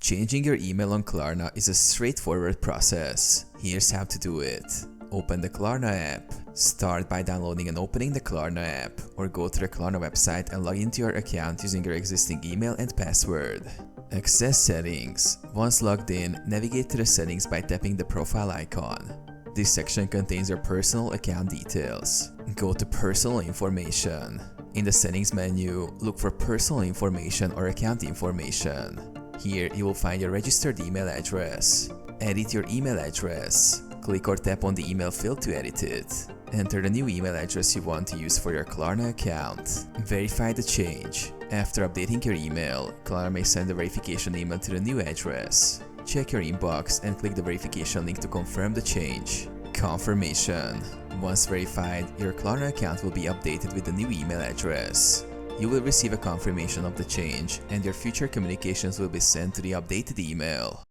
Changing your email on Klarna is a straightforward process. Here's how to do it. Open the Klarna app. Start by downloading and opening the Klarna app, or go to the Klarna website and log into your account using your existing email and password. Access settings. Once logged in, navigate to the settings by tapping the profile icon. This section contains your personal account details. Go to Personal Information. In the settings menu, look for Personal Information or Account Information. Here you will find your registered email address. Edit your email address. Click or tap on the email field to edit it. Enter the new email address you want to use for your Klarna account. Verify the change. After updating your email, Klarna may send a verification email to the new address. Check your inbox and click the verification link to confirm the change. Confirmation. Once verified, your Klarna account will be updated with the new email address. You will receive a confirmation of the change, and your future communications will be sent to the updated email.